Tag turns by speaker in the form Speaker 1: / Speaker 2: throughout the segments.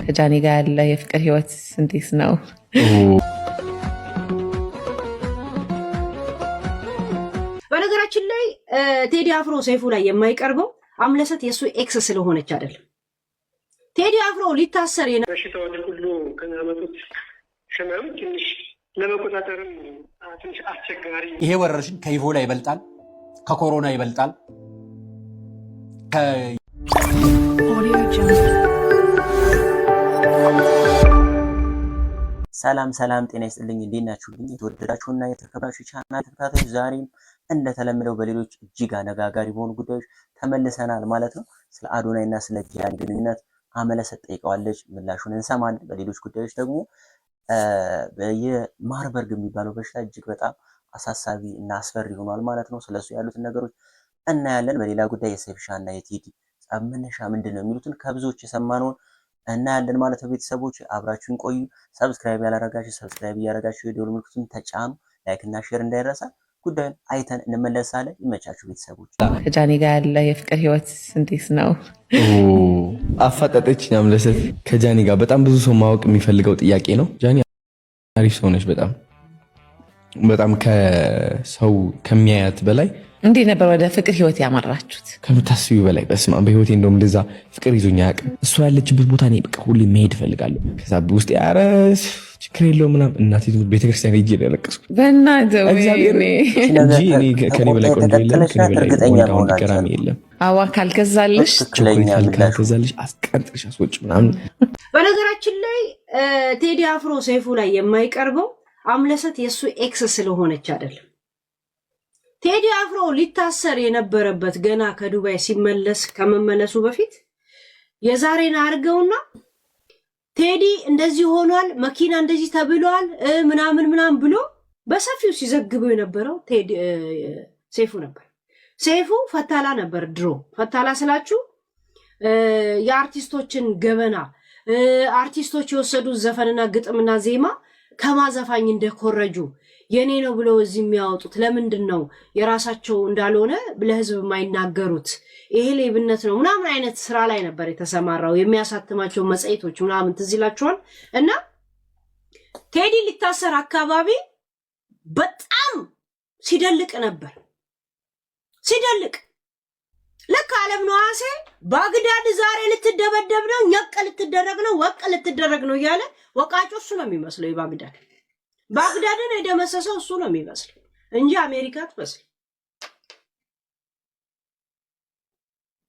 Speaker 1: ከጃኒ ጋር ያለ የፍቅር ህይወት እንዴት ነው?
Speaker 2: በነገራችን ላይ ቴዲ አፍሮ ሰይፉ ላይ የማይቀርበው አምለሰት የሱ ኤክስ ስለሆነች አይደለም። ቴዲ አፍሮ ሊታሰር
Speaker 3: በሽታዎች ሁሉ ከሚያመጡት ህመም ትንሽ ለመቆጣጠርም ትንሽ አስቸጋሪ።
Speaker 4: ይሄ ወረርሽኝ ከኢቦላ ይበልጣል፣ ከኮሮና ይበልጣል።
Speaker 5: ሰላም ጤና ይስጥልኝ። እንዴት ናችሁልኝ? የተወደዳችሁና የተከበራችሁ ቻናል ተከታታዮች ዛሬም እንደተለመደው በሌሎች እጅግ አነጋጋሪ በሆኑ ጉዳዮች ተመልሰናል ማለት ነው። ስለ አዶናይና ስለ ጃኒ ግንኙነት አምለሰት ጠይቀዋለች፣ ምላሹን እንሰማለን። በሌሎች ጉዳዮች ደግሞ የማርበርግ የሚባለው በሽታ እጅግ በጣም አሳሳቢ እና አስፈሪ ሆኗል ማለት ነው። ስለሱ ያሉትን ነገሮች እናያለን። በሌላ ጉዳይ የሰይፍሻና የቴዲ ጸብ መነሻ ምንድን ነው የሚሉትን ከብዙዎች የሰማነውን እናያለን ማለት ነው። ቤተሰቦች አብራችሁን ቆዩ። ሰብስክራይብ ያላረጋችሁ ሰብስክራይብ እያረጋችሁ የደወል ምልክቱን ተጫኑ። ላይክ እና ሼር እንዳይረሳ። ጉዳዩን አይተን እንመለሳለን። ይመቻችሁ ቤተሰቦች።
Speaker 1: ከጃኒ ጋር ያለ የፍቅር ህይወት እንዴት ነው?
Speaker 6: አፋጣጠች አምለሰት ከጃኒ ጋር በጣም ብዙ ሰው ማወቅ የሚፈልገው ጥያቄ ነው። ጃኒ አሪፍ ሰው ነች። በጣም ከሰው ከሚያያት በላይ
Speaker 1: እንዴት ነበር ወደ ፍቅር ህይወት ያመራችሁት?
Speaker 6: ከምታስቢው በላይ በስማ በህይወቴ እንደውም እንደዛ ፍቅር ይዞኛ አያውቅም። እሷ ያለችበት ቦታ እኔ በቃ ሁሌ መሄድ እፈልጋለሁ። ከዛ ውስጥ ኧረ ችግር የለውም ምናምን እናቴ ቤተክርስቲያን ሄጄ ያለቀስኩ
Speaker 1: በእናትህ
Speaker 6: ከኔ በላይ ቆንጆ የለም፣ ከኔ በላይ ወንድ ገራሚ የለም።
Speaker 1: አዋ ካልገዛልሽ
Speaker 6: ካልገዛልሽ አስቀንጥሽ አስወጭ ምናምን።
Speaker 2: በነገራችን ላይ ቴዲ አፍሮ ሰይፉ ላይ የማይቀርበው አምለሰት የሱ ኤክስ ስለሆነች አይደለም። ቴዲ አፍሮ ሊታሰር የነበረበት ገና ከዱባይ ሲመለስ ከመመለሱ በፊት የዛሬን አርገውና ቴዲ እንደዚህ ሆኗል፣ መኪና እንደዚህ ተብሏል ምናምን ብሎ በሰፊው ሲዘግበው የነበረው ቴዲ ሰይፉ ነበር። ሰይፉ ፈታላ ነበር። ድሮ ፈታላ ስላችሁ የአርቲስቶችን ገበና አርቲስቶች የወሰዱት ዘፈንና ግጥምና ዜማ ከማዘፋኝ እንደኮረጁ የኔ ነው ብለው እዚህ የሚያወጡት ለምንድን ነው የራሳቸው እንዳልሆነ ለህዝብ የማይናገሩት? ይሄ ሌብነት ነው ምናምን አይነት ስራ ላይ ነበር የተሰማራው። የሚያሳትማቸው መጽሔቶች ምናምን ትዝ ይላችኋል። እና ቴዲ ሊታሰር አካባቢ በጣም ሲደልቅ ነበር። ሲደልቅ ልክ አለም ነዋሴ ባግዳድ ዛሬ ልትደበደብ ነው፣ ኘቅ ልትደረግ ነው፣ ወቅ ልትደረግ ነው እያለ ወቃጮ እሱ ነው የሚመስለው። ባግዳድን የደመሰሰው እሱ ነው የሚመስለው እንጂ አሜሪካ ትመስል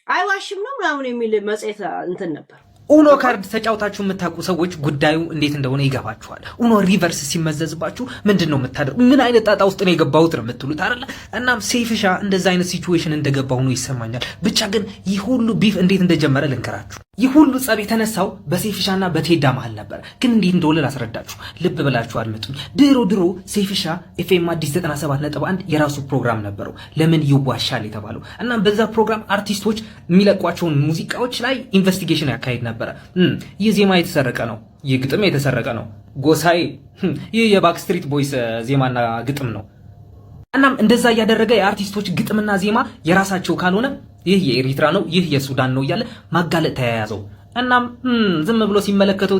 Speaker 2: አይዋሽም ነው ምናምን የሚል መጽሔት እንትን ነበር።
Speaker 7: ኡኖ ካርድ ተጫውታችሁ የምታውቁ ሰዎች ጉዳዩ እንዴት እንደሆነ ይገባችኋል። ኡኖ ሪቨርስ ሲመዘዝባችሁ ምንድነው የምታደርጉ? ምን አይነት ጣጣ ውስጥ ነው የገባሁት ነው የምትሉት አይደል? እናም ሰይፍሻ እንደዛ አይነት ሲቹዌሽን እንደገባው ነው ይሰማኛል። ብቻ ግን ይህ ሁሉ ቢፍ እንዴት እንደጀመረ ልንገራችሁ። ይህ ሁሉ ጸብ የተነሳው በሰይፍሻና በቴዳ መሃል ነበር። ግን እንዴት እንደሆነ ላስረዳችሁ። ልብ ብላችሁ አድምጡኝ። ድሮ ሰይፍሻ ኤፍኤም አዲስ 97.1 የራሱ ፕሮግራም ነበረው፣ ለምን ይዋሻል የተባለው። እናም በዛ ፕሮግራም አርቲስቶች የሚለቋቸውን ሙዚቃዎች ላይ ኢንቨስቲጌሽን ያካሂድ ነበር። ይህ ዜማ የተሰረቀ ነው፣ ይህ ግጥም የተሰረቀ ነው፣ ጎሳዬ ይህ የባክስትሪት ቦይስ ዜማና ግጥም ነው። እናም እንደዛ እያደረገ የአርቲስቶች ግጥምና ዜማ የራሳቸው ካልሆነ ይህ የኤሪትራ ነው፣ ይህ የሱዳን ነው እያለ ማጋለጥ ተያያዘው። እናም ዝም ብሎ ሲመለከተው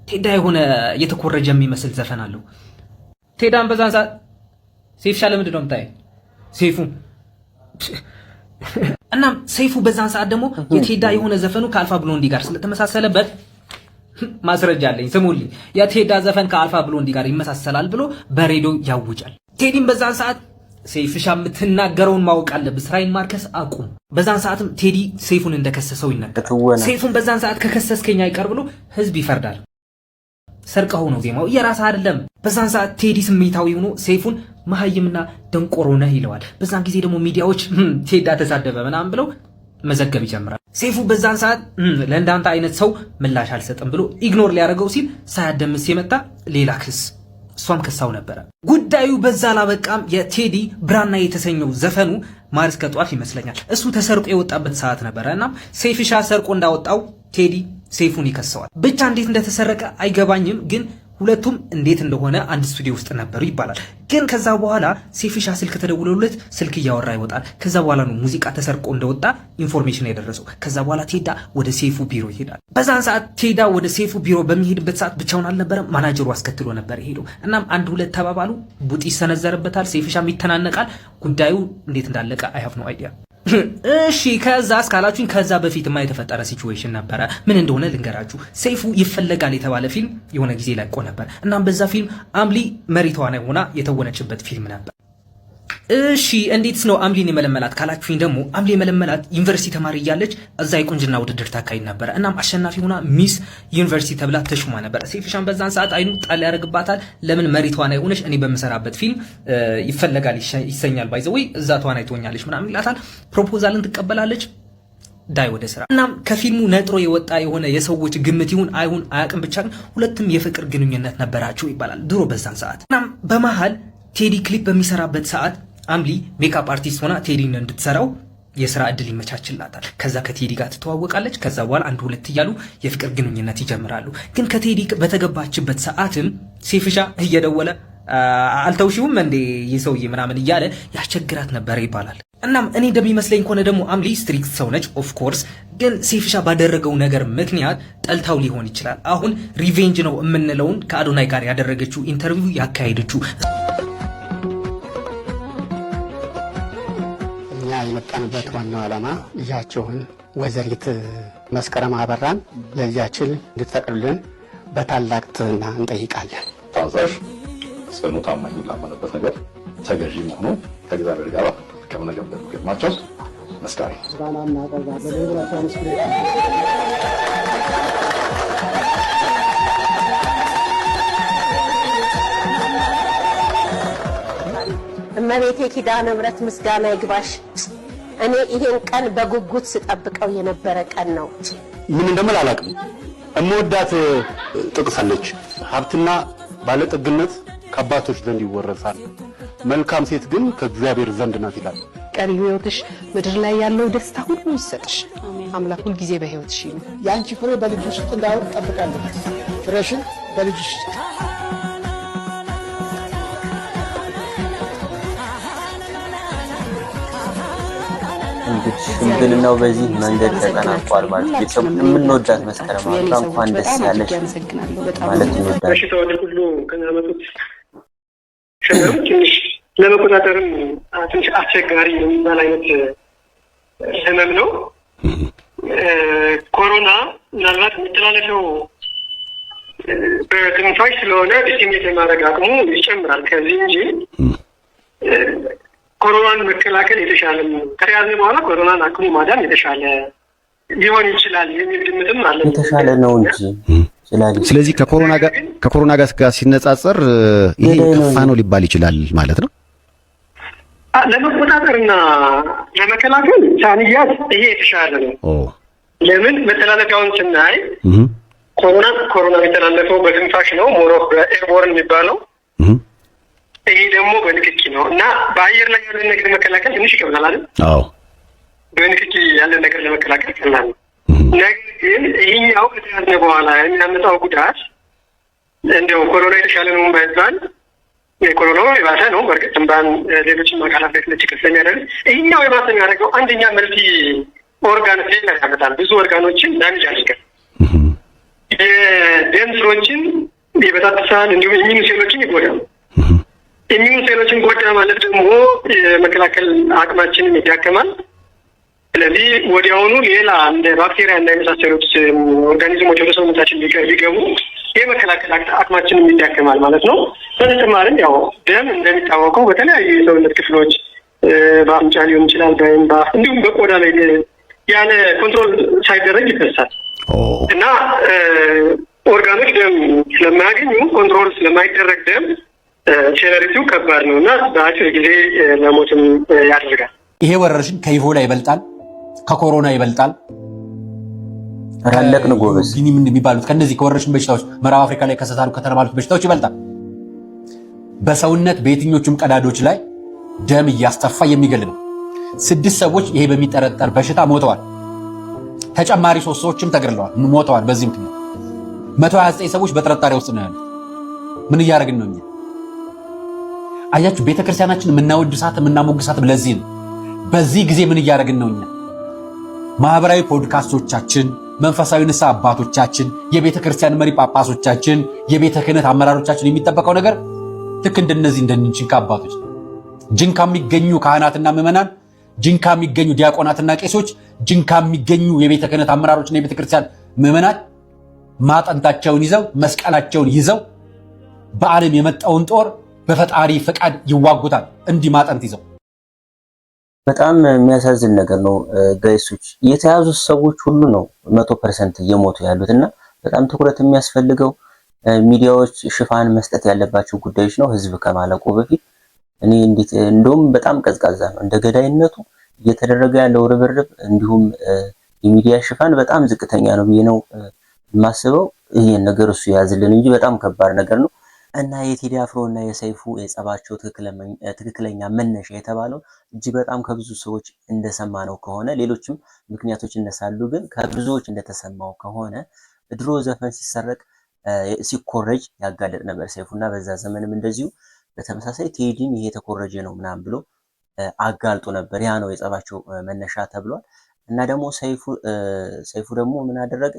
Speaker 7: ቴዳ የሆነ የተኮረጀ የሚመስል ዘፈን አለው። ቴዳን በዛን ሰዓት ሰይፍሻ ለምንድን ነው የምታይ ሰይፉ? እናም ሰይፉ በዛን ሰዓት ደግሞ የቴዳ የሆነ ዘፈኑ ከአልፋ ብሎንዲ ጋር ስለተመሳሰለበት ማስረጃ አለኝ ስሙልኝ፣ የቴዳ ዘፈን ከአልፋ ብሎንዲ ጋር ይመሳሰላል ብሎ በሬዲዮ ያውጃል። ቴዲም በዛን ሰዓት ሰይፍሻ የምትናገረውን ማወቅ አለብህ፣ ስራይን ማርከስ አቁም። በዛን ሰዓትም ቴዲ ሰይፉን እንደከሰሰው ይነገራል። ሰይፉን በዛን ሰዓት ከከሰስከኛ አይቀር ብሎ ህዝብ ይፈርዳል። ሰርቀው ነው ዜማው የራስህ አይደለም። በዛን ሰዓት ቴዲ ስሜታዊ ሆኖ ሰይፉን መሀይምና ደንቆሮ ነህ ይለዋል። በዛን ጊዜ ደግሞ ሚዲያዎች ቴዳ ተሳደበ ምናምን ብለው መዘገብ ይጀምራል። ሰይፉ በዛን ሰዓት ለእንዳንተ አይነት ሰው ምላሽ አልሰጥም ብሎ ኢግኖር ሊያደርገው ሲል ሳያደምስ የመጣ ሌላ ክስ እሷም ከሳው ነበረ። ጉዳዩ በዛ አላበቃም። የቴዲ ብራና የተሰኘው ዘፈኑ ማር እስከ ጧፍ ይመስለኛል እሱ ተሰርቆ የወጣበት ሰዓት ነበረ። እና ሰይፍሻ ሰርቆ እንዳወጣው ቴዲ ሰይፉን ይከሰዋል። ብቻ እንዴት እንደተሰረቀ አይገባኝም፣ ግን ሁለቱም እንዴት እንደሆነ አንድ ስቱዲዮ ውስጥ ነበሩ ይባላል። ግን ከዛ በኋላ ሴፍሻ ስልክ ተደውሎለት ስልክ እያወራ ይወጣል። ከዛ በኋላ ነው ሙዚቃ ተሰርቆ እንደወጣ ኢንፎርሜሽን የደረሰው። ከዛ በኋላ ቴዳ ወደ ሴፉ ቢሮ ይሄዳል። በዛን ሰዓት ቴዳ ወደ ሴፉ ቢሮ በሚሄድበት ሰዓት ብቻውን አልነበረም፣ ማናጀሩ አስከትሎ ነበር ሄደው። እናም አንድ ሁለት ተባባሉ፣ ቡጢ ይሰነዘርበታል፣ ሴፍሻም ይተናነቃል። ጉዳዩ እንዴት እንዳለቀ አይ ሃቭ ኖ አይዲያ። እሺ ከዛ እስካላችሁኝ ከዛ በፊትማ የተፈጠረ ሲቹዌሽን ነበረ። ምን እንደሆነ ልንገራችሁ። ሰይፉ ይፈለጋል የተባለ ፊልም የሆነ ጊዜ ለቆ ነበር። እናም በዛ ፊልም አምሊ መሪ ተዋናይ ሆና የተወነችበት ፊልም ነበር። እሺ እንዴት ነው አምሊን የመለመላት ካላችሁኝ ደግሞ አምሊ የመለመላት ዩኒቨርሲቲ ተማሪ እያለች እዛ የቁንጅና ውድድር ታካሂድ ነበር። እናም አሸናፊ ሆና ሚስ ዩኒቨርሲቲ ተብላ ተሹማ ነበር። ሴፍሻን በዛን ሰዓት አይኑ ጣል ያደርግባታል። ለምን መሪ ተዋናይ ሆነሽ እኔ በምሰራበት ፊልም ይፈለጋል ይሰኛል ባይዘው እዛ ተዋናይ ትሆኛለሽ ምናምን ይላታል። ፕሮፖዛልን ትቀበላለች። ዳይ ወደ ስራ። እናም ከፊልሙ ነጥሮ የወጣ የሆነ የሰዎች ግምት ይሁን አይሁን አያውቅም፣ ብቻ ግን ሁለቱም የፍቅር ግንኙነት ነበራቸው ይባላል ድሮ በዛን ሰዓት። እናም በመሃል ቴዲ ክሊፕ በሚሰራበት ሰዓት አምሊ ሜካፕ አርቲስት ሆና ቴዲን እንድትሰራው የስራ እድል ይመቻችላታል። ከዛ ከቴዲ ጋር ትተዋወቃለች። ከዛ በኋላ አንድ ሁለት እያሉ የፍቅር ግንኙነት ይጀምራሉ። ግን ከቴዲ በተገባችበት ሰዓትም ሴፍሻ እየደወለ አልተውሽውም እንዴ ይሰውዬ ምናምን እያለ ያስቸግራት ነበር ይባላል። እናም እኔ እንደሚመስለኝ ከሆነ ደግሞ አምሊ ስትሪክት ሰው ነች ኦፍ ኮርስ። ግን ሴፍሻ ባደረገው ነገር ምክንያት ጠልታው ሊሆን ይችላል። አሁን ሪቬንጅ ነው የምንለውን ከአዶናይ ጋር ያደረገችው ኢንተርቪው ያካሄደችው
Speaker 8: የመጣንበት ዋናው ዓላማ ልጃችሁን ወይዘሪት መስከረም አበራን ለልጃችን እንድትፈቅዱልን በታላቅ ትህትና እንጠይቃለን።
Speaker 9: ታዛዥ፣ ጽኑ፣ ታማኝ ላመነበት ነገር ተገዢ መሆኑ ከእግዚአብሔር ጋር ከመነገር ገጥማቸው መስካሪ
Speaker 10: እመቤቴ ኪዳነ ምሕረት ምስጋና ይግባሽ። እኔ ይሄን ቀን በጉጉት ስጠብቀው የነበረ ቀን ነው።
Speaker 8: ምን እንደምል አላውቅም። እምወዳት ጥቅሳለች። ሀብትና ባለጠግነት ከአባቶች ዘንድ ይወረሳል፣ መልካም ሴት ግን ከእግዚአብሔር ዘንድ ናት ይላል።
Speaker 10: ቀሪ ሕይወትሽ ምድር ላይ ያለው ደስታ ሁሉ ይሰጥሽ። አምላክ ሁል ጊዜ በሕይወትሽ ይሁን።
Speaker 8: ያንቺ ፍሬ በልጅሽ ውስጥ እንዳይወድቅ እጠብቃለሁ። ፍሬሽን በልጅሽ
Speaker 5: ሽምግልናው በዚህ መንገድ ተጠናቋል ማለት ነው። የምንወዳት መስከረም አበራ እንኳን ደስ ያለሽ ማለት እንወዳለን።
Speaker 3: በሽታውን ሁሉ ከሚያመጡት ሸገሮች ትንሽ ለመቆጣጠርም ትንሽ አስቸጋሪ የሚባል አይነት ህመም ነው። ኮሮና ምናልባት የሚተላለፈው በትንፋሽ ስለሆነ ዲስቲሜት የማድረግ አቅሙ ይጨምራል ከዚህ እንጂ ኮሮናን መከላከል የተሻለ ነው። ከተያዘ በኋላ ኮሮናን አቅሙ ማዳን የተሻለ ሊሆን ይችላል የሚል ግምትም አለ።
Speaker 5: የተሻለ ነው እንጂ
Speaker 11: ስለዚህ ከኮሮና ጋር ሲነጻጸር ይሄ ከፋ ነው ሊባል ይችላል ማለት ነው።
Speaker 3: ለመቆጣጠርና ለመከላከል ሳንያዝ ይሄ የተሻለ ነው። ለምን መተላለፊያውን ስናይ ኮሮና የሚተላለፈው በትንፋሽ ነው። ሞሮፍ ኤርቦርን የሚባለው ይሄ ደግሞ በንክኪ ነው እና በአየር ላይ ያለን ነገር መከላከል ትንሽ ይቀብላል አይደል? አዎ። በንክኪ ያለን ነገር ለመከላከል ቀላል ነው። ነገር ግን ይሄኛው ከተያዘ በኋላ የሚያመጣው ጉዳት እንደው ኮሮና የተሻለ ነው ባይባል የኮሮናው የባሰ ነው። በእርግጥ ትንባን ሌሎችም አካላት ላይ ትንሽ ስለሚያደርግ ይሄኛው የባሰ የሚያደርገው አንደኛ መልቲ ኦርጋን ፌል ያመጣል። ብዙ ኦርጋኖችን ዳሜጅ ያደርጋል። የደም ስሮችን ይበታትሳል፣ እንዲሁም ኢሚዩን ሴሎችን ይጎዳል። ኢሚዩን ሴሎችን ጎዳ ማለት ደግሞ የመከላከል አቅማችንን ይዳከማል። ስለዚህ ወዲያውኑ ሌላ እንደ ባክቴሪያ እና የመሳሰሉት ኦርጋኒዝሞች ወደ ሰውነታችን ሊገቡ የመከላከል አቅማችንን ይዳከማል ማለት ነው። በተጨማሪም ያው ደም እንደሚታወቀው በተለያዩ የሰውነት ክፍሎች በአፍንጫ ሊሆን ይችላል፣ በእንባ እንዲሁም በቆዳ ላይ ያለ ኮንትሮል ሳይደረግ ይፈሳል እና ኦርጋኖች ደም ስለማያገኙ ኮንትሮል ስለማይደረግ ደም ሴቨሪቲው ከባድ ነው እና በአጭር ጊዜ ለሞትም ያደርጋል።
Speaker 4: ይሄ ወረርሽኝ ከኢቦላ ይበልጣል፣ ከኮሮና ይበልጣል።
Speaker 5: አላለቅን ጎበዝ
Speaker 4: ምን የሚባሉት ከነዚህ ከወረርሽኝ በሽታዎች ምዕራብ አፍሪካ ላይ ከሰታሉ ከተባሉት በሽታዎች ይበልጣል። በሰውነት በየትኞቹም ቀዳዶች ላይ ደም እያስተፋ የሚገል ነው። 6 ሰዎች ይሄ በሚጠረጠር በሽታ ሞተዋል። ተጨማሪ 3 ሰዎችም ተገድለዋል፣ ሞተዋል። በዚህ ምክንያት 129 ሰዎች በጥርጣሬ ውስጥ ነው ያሉት። ምን እያደረግን ነው እኛ? አያችሁ ቤተክርስቲያናችን የምናወድሳት የምናሞግሳት ለዚህ ነው። በዚህ ጊዜ ምን እያደረግን ነው እኛ? ማህበራዊ ፖድካስቶቻችን፣ መንፈሳዊ ንስሐ አባቶቻችን፣ የቤተክርስቲያን መሪ ጳጳሶቻችን፣ የቤተ ክህነት አመራሮቻችን የሚጠበቀው ነገር ልክ እንደነዚህ ጅንካ አባቶች፣ ጅንካ የሚገኙ ካህናትና ምዕመናን፣ ጅንካ የሚገኙ ዲያቆናትና ቄሶች፣ ጅንካ የሚገኙ የቤተ ክህነት አመራሮችና የቤተ ክርስቲያን ምዕመናን ማጠንታቸውን ይዘው መስቀላቸውን ይዘው በዓለም የመጣውን ጦር በፈጣሪ ፈቃድ ይዋጉታል። እንዲህ ማጠንት ይዘው
Speaker 5: በጣም የሚያሳዝን ነገር ነው ጋይሶች። የተያዙት ሰዎች ሁሉ ነው 100% እየሞቱ ያሉት እና በጣም ትኩረት የሚያስፈልገው ሚዲያዎች ሽፋን መስጠት ያለባቸው ጉዳዮች ነው። ህዝብ ከማለቁ በፊት እኔ እንደውም በጣም ቀዝቃዛ ነው እንደ ገዳይነቱ እየተደረገ ያለው ርብርብ፣ እንዲሁም የሚዲያ ሽፋን በጣም ዝቅተኛ ነው ብዬ ነው የማስበው። ይሄን ነገር እሱ ያዝልን እንጂ በጣም ከባድ ነገር ነው እና የቴዲ አፍሮ እና የሰይፉ የጸባቸው ትክክለኛ መነሻ የተባለው እጅግ በጣም ከብዙ ሰዎች እንደሰማነው ከሆነ ሌሎችም ምክንያቶች እነሳሉ። ግን ከብዙዎች እንደተሰማው ከሆነ ድሮ ዘፈን ሲሰረቅ ሲኮረጅ ያጋለጥ ነበር ሰይፉና በዛ ዘመንም እንደዚሁ በተመሳሳይ ቴዲን ይሄ የተኮረጀ ነው ምናምን ብሎ አጋልጦ ነበር። ያ ነው የጸባቸው መነሻ ተብሏል። እና ደግሞ ሰይፉ ደግሞ ምን አደረገ?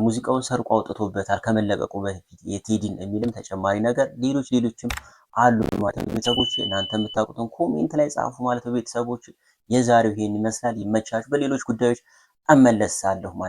Speaker 5: ሙዚቃውን ሰርቆ አውጥቶበታል ከመለቀቁ በፊት የቴዲን የሚልም ተጨማሪ ነገር ሌሎችም አሉ ማለት ነው። ቤተሰቦች እናንተ የምታውቁትን ኮሜንት ላይ ጻፉ ማለት ነው። ቤተሰቦች የዛሬው ይሄን ይመስላል። ይመቻችሁ። በሌሎች ጉዳዮች እመለሳለሁ ማለት ነው።